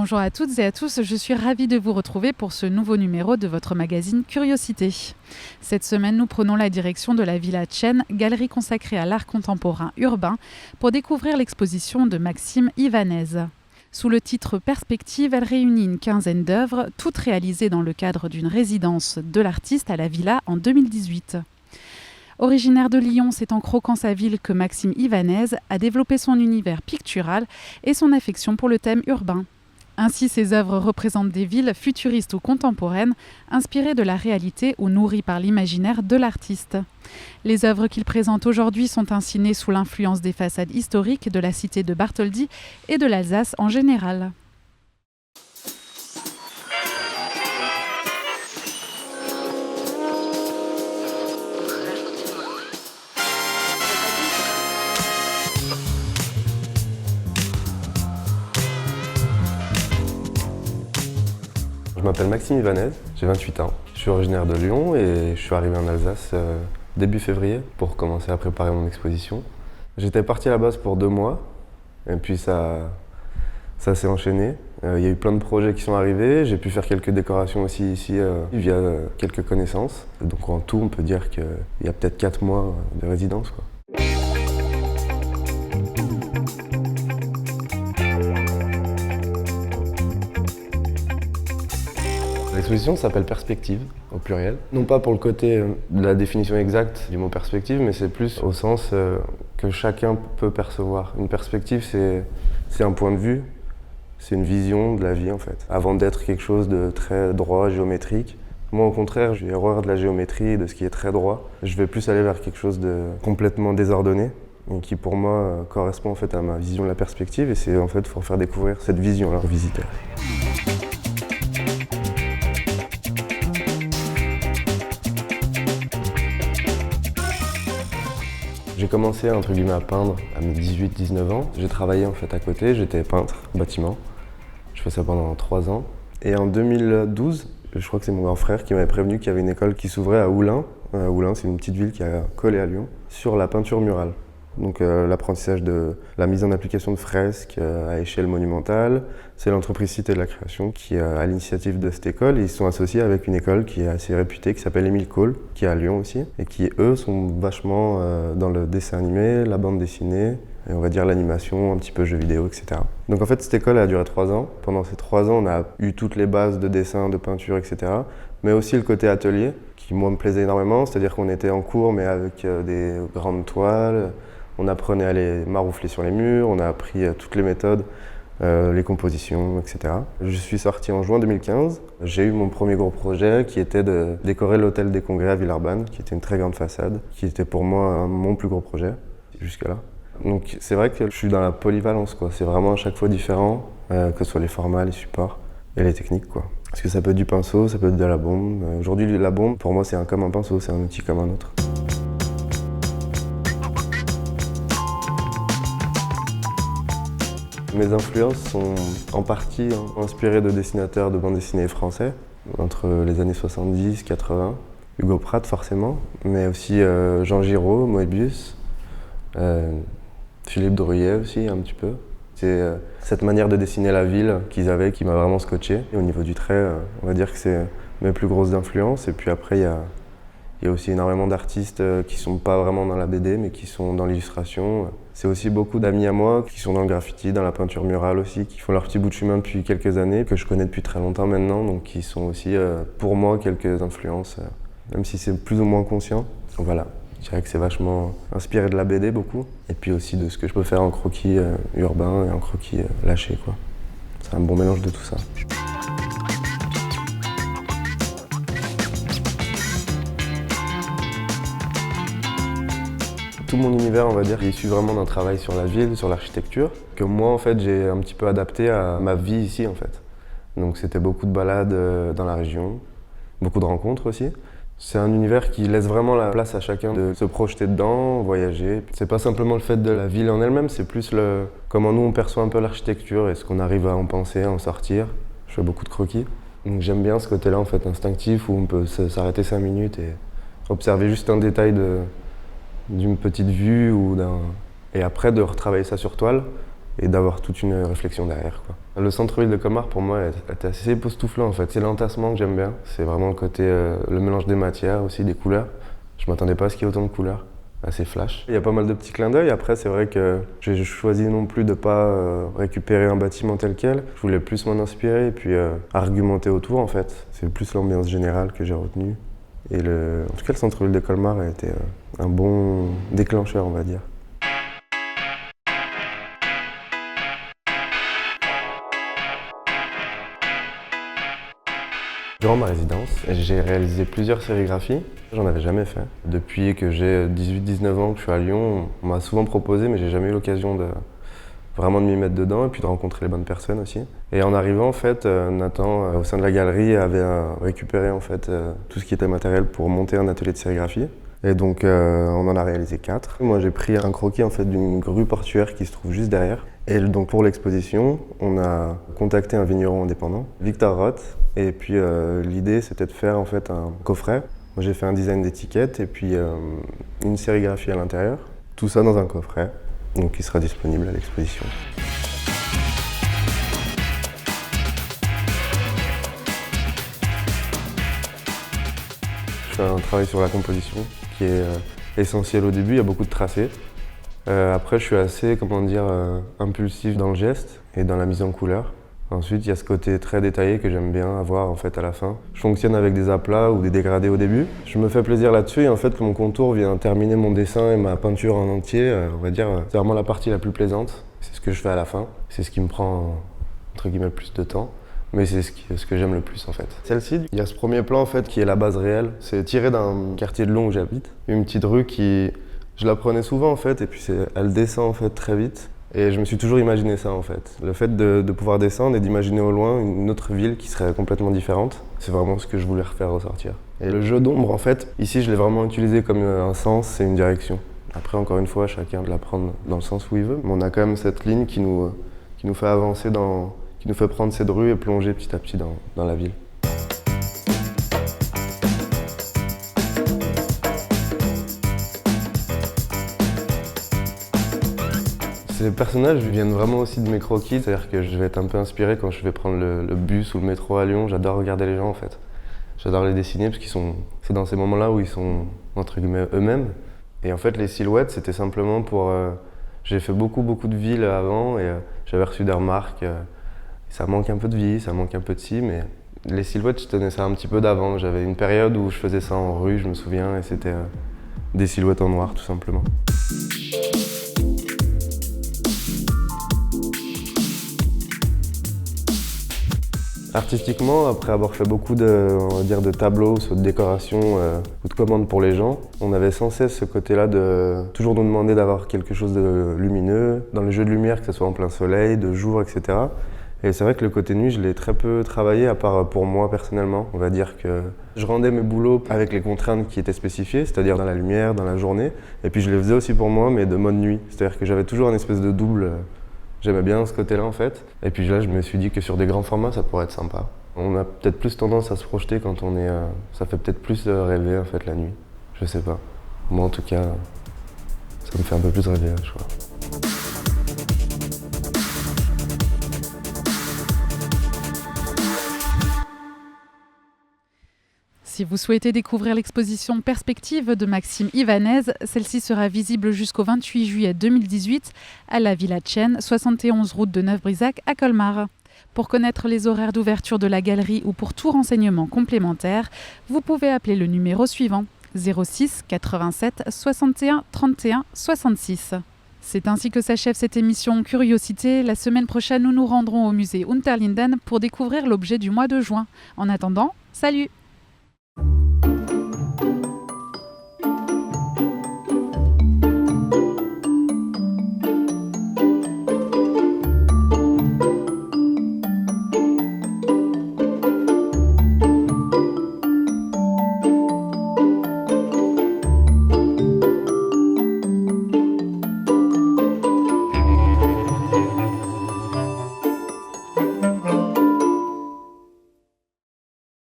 Bonjour à toutes et à tous, je suis ravie de vous retrouver pour ce nouveau numéro de votre magazine Curiosité. Cette semaine, nous prenons la direction de la Villa Tchène, galerie consacrée à l'art contemporain urbain, pour découvrir l'exposition de Maxime Ivanez. Sous le titre Perspective, elle réunit une quinzaine d'œuvres, toutes réalisées dans le cadre d'une résidence de l'artiste à la Villa en 2018. Originaire de Lyon, c'est en croquant sa ville que Maxime Ivanez a développé son univers pictural et son affection pour le thème urbain. Ainsi, ses œuvres représentent des villes futuristes ou contemporaines, inspirées de la réalité ou nourries par l'imaginaire de l'artiste. Les œuvres qu'il présente aujourd'hui sont ainsi nées sous l'influence des façades historiques de la cité de Bartholdi et de l'Alsace en général. Je m'appelle Maxime Ivanez, j'ai 28 ans. Je suis originaire de Lyon et je suis arrivé en Alsace début février pour commencer à préparer mon exposition. J'étais parti à la base pour 2 mois et puis ça s'est enchaîné. Il y a eu plein de projets qui sont arrivés, j'ai pu faire quelques décorations aussi ici via quelques connaissances. Donc en tout, on peut dire qu'il y a peut-être 4 mois de résidence, quoi. L'exposition s'appelle Perspective, au pluriel. Non pas pour le côté de la définition exacte du mot perspective, mais c'est plus au sens que chacun peut percevoir. Une perspective, c'est un point de vue, c'est une vision de la vie en fait. Avant d'être quelque chose de très droit, géométrique, moi au contraire, j'ai horreur de la géométrie et de ce qui est très droit. Je vais plus aller vers quelque chose de complètement désordonné, et qui pour moi correspond en fait à ma vision de la perspective, et c'est en fait pour faire découvrir cette vision-là aux visiteurs. J'ai commencé entre guillemets à peindre à mes 18-19 ans. J'ai travaillé en fait à côté, j'étais peintre, bâtiment. Je fais ça pendant 3 ans. Et en 2012, je crois que c'est mon grand frère qui m'avait prévenu qu'il y avait une école qui s'ouvrait à Oulin. Oulin, c'est une petite ville qui est collée à Lyon, sur la peinture murale. Donc l'apprentissage de la mise en application de fresques à échelle monumentale. C'est l'entreprise Cité de la Création qui est à l'initiative de cette école. Ils sont associés avec une école qui est assez réputée, qui s'appelle Émile Cole, qui est à Lyon aussi, et qui, eux, sont vachement dans le dessin animé, la bande dessinée, et on va dire l'animation, un petit peu jeux vidéo, etc. Donc en fait, cette école a duré 3 ans. Pendant ces 3 ans, on a eu toutes les bases de dessin, de peinture, etc. Mais aussi le côté atelier, qui moi me plaisait énormément, c'est-à-dire qu'on était en cours, mais avec des grandes toiles. On apprenait à les maroufler sur les murs, on a appris toutes les méthodes, les compositions, etc. Je suis sorti en juin 2015. J'ai eu mon premier gros projet qui était de décorer l'hôtel des Congrès à Villeurbanne, qui était une très grande façade, qui était pour moi mon plus gros projet jusque-là. Donc c'est vrai que je suis dans la polyvalence, quoi. C'est vraiment à chaque fois différent, que ce soit les formats, les supports et les techniques, quoi. Parce que ça peut être du pinceau, ça peut être de la bombe. Aujourd'hui, la bombe, pour moi, c'est comme un pinceau, c'est un outil comme un autre. Mes influences sont en partie inspirées de dessinateurs de bande dessinée français, entre les années 70, 80. Hugo Pratt forcément, mais aussi Jean Giraud, Moebius, Philippe Drouillet aussi un petit peu. C'est cette manière de dessiner la ville qu'ils avaient qui m'a vraiment scotché. Et au niveau du trait, on va dire que c'est mes plus grosses influences. Et puis après, il y a aussi énormément d'artistes qui sont pas vraiment dans la BD, mais qui sont dans l'illustration. C'est aussi beaucoup d'amis à moi qui sont dans le graffiti, dans la peinture murale aussi, qui font leur petit bout de chemin depuis quelques années, que je connais depuis très longtemps maintenant, donc qui sont aussi pour moi quelques influences, même si c'est plus ou moins conscient. Donc voilà, je dirais que c'est vachement inspiré de la BD beaucoup, et puis aussi de ce que je peux faire en croquis urbain et en croquis lâché, quoi. C'est un bon mélange de tout ça. Tout mon univers, on va dire, est issu vraiment d'un travail sur la ville, sur l'architecture, que moi, en fait, j'ai un petit peu adapté à ma vie ici, en fait. Donc c'était beaucoup de balades dans la région, beaucoup de rencontres aussi. C'est un univers qui laisse vraiment la place à chacun de se projeter dedans, voyager. C'est pas simplement le fait de la ville en elle-même, c'est plus comment nous on perçoit un peu l'architecture et ce qu'on arrive à en penser, à en sortir. Je fais beaucoup de croquis. Donc j'aime bien ce côté-là, en fait, instinctif, où on peut s'arrêter 5 minutes et observer juste un détail d'une petite vue et après de retravailler ça sur toile et d'avoir toute une réflexion derrière, quoi. Le centre-ville de Colmar, pour moi, était assez époustouflant en fait. C'est l'entassement que j'aime bien, c'est vraiment le côté, le mélange des matières aussi, des couleurs. Je m'attendais pas à ce qu'il y ait autant de couleurs, assez flash. Il y a pas mal de petits clins d'œil. Après, c'est vrai que j'ai choisi non plus de ne pas récupérer un bâtiment tel quel. Je voulais plus m'en inspirer et puis argumenter autour en fait. C'est plus l'ambiance générale que j'ai retenue. Et en tout cas, le centre-ville de Colmar a été un bon déclencheur, on va dire. Durant ma résidence, j'ai réalisé plusieurs sérigraphies. J'en avais jamais fait. Depuis que j'ai 18-19 ans que je suis à Lyon, on m'a souvent proposé, mais j'ai jamais eu l'occasion de vraiment de m'y mettre dedans et puis de rencontrer les bonnes personnes aussi. Et en arrivant, en fait, Nathan, au sein de la galerie, avait récupéré en fait tout ce qui était matériel pour monter un atelier de sérigraphie. Et donc, on en a réalisé 4. Moi, j'ai pris un croquis en fait d'une grue portuaire qui se trouve juste derrière. Et donc, pour l'exposition, on a contacté un vigneron indépendant, Victor Roth. Et puis, l'idée, c'était de faire en fait un coffret. Moi, j'ai fait un design d'étiquette et puis une sérigraphie à l'intérieur. Tout ça dans un coffret, donc qui sera disponible à l'exposition. Je fais un travail sur la composition qui est essentiel au début, il y a beaucoup de tracés. Après, je suis assez, impulsif dans le geste et dans la mise en couleur. Ensuite, il y a ce côté très détaillé que j'aime bien avoir en fait à la fin. Je fonctionne avec des aplats ou des dégradés au début. Je me fais plaisir là-dessus et en fait, mon contour vient terminer mon dessin et ma peinture en entier. On va dire, c'est vraiment la partie la plus plaisante. C'est ce que je fais à la fin. C'est ce qui me prend entre guillemets le plus de temps. Mais c'est ce que j'aime le plus en fait. Celle-ci, il y a ce premier plan en fait qui est la base réelle. C'est tiré d'un quartier de Lyon où j'habite. Une petite rue qui, je la prenais souvent en fait et puis elle descend en fait très vite. Et je me suis toujours imaginé ça en fait. Le fait de pouvoir descendre et d'imaginer au loin une autre ville qui serait complètement différente, c'est vraiment ce que je voulais refaire ressortir. Et le jeu d'ombre en fait, ici je l'ai vraiment utilisé comme un sens et une direction. Après encore une fois, chacun de la prendre dans le sens où il veut. Mais on a quand même cette ligne qui nous fait avancer, qui nous fait prendre cette rue et plonger petit à petit dans la ville. Ces personnages viennent vraiment aussi de mes croquis, c'est-à-dire que je vais être un peu inspiré quand je vais prendre le bus ou le métro à Lyon. J'adore regarder les gens en fait. J'adore les dessiner parce c'est dans ces moments-là où ils sont entre guillemets eux-mêmes. Et en fait les silhouettes c'était simplement pour... j'ai fait beaucoup de villes avant et j'avais reçu des remarques. Ça manque un peu de vie, ça manque un peu de ci, mais les silhouettes je tenais ça un petit peu d'avant. J'avais une période où je faisais ça en rue, je me souviens, et c'était des silhouettes en noir tout simplement. Artistiquement, après avoir fait beaucoup de tableaux, de décorations ou de commandes pour les gens, on avait sans cesse ce côté-là de toujours nous demander d'avoir quelque chose de lumineux, dans les jeux de lumière, que ce soit en plein soleil, de jour, etc. Et c'est vrai que le côté nuit, je l'ai très peu travaillé, à part pour moi personnellement. On va dire que je rendais mes boulots avec les contraintes qui étaient spécifiées, c'est-à-dire dans la lumière, dans la journée. Et puis je les faisais aussi pour moi, mais de mode nuit. C'est-à-dire que j'avais toujours une espèce de double. J'aimais bien ce côté-là en fait. Et puis là, je me suis dit que sur des grands formats, ça pourrait être sympa. On a peut-être plus tendance à se projeter quand on est... ça fait peut-être plus rêver en fait la nuit. Je sais pas. Moi en tout cas, ça me fait un peu plus rêver, je crois. Si vous souhaitez découvrir l'exposition Perspective de Maxime Ivanez, celle-ci sera visible jusqu'au 28 juillet 2018 à la Villa Tchen, 71 route de Neuf-Brisach à Colmar. Pour connaître les horaires d'ouverture de la galerie ou pour tout renseignement complémentaire, vous pouvez appeler le numéro suivant 06 87 61 31 66. C'est ainsi que s'achève cette émission Curiosité. La semaine prochaine, nous nous rendrons au musée Unterlinden pour découvrir l'objet du mois de juin. En attendant, salut!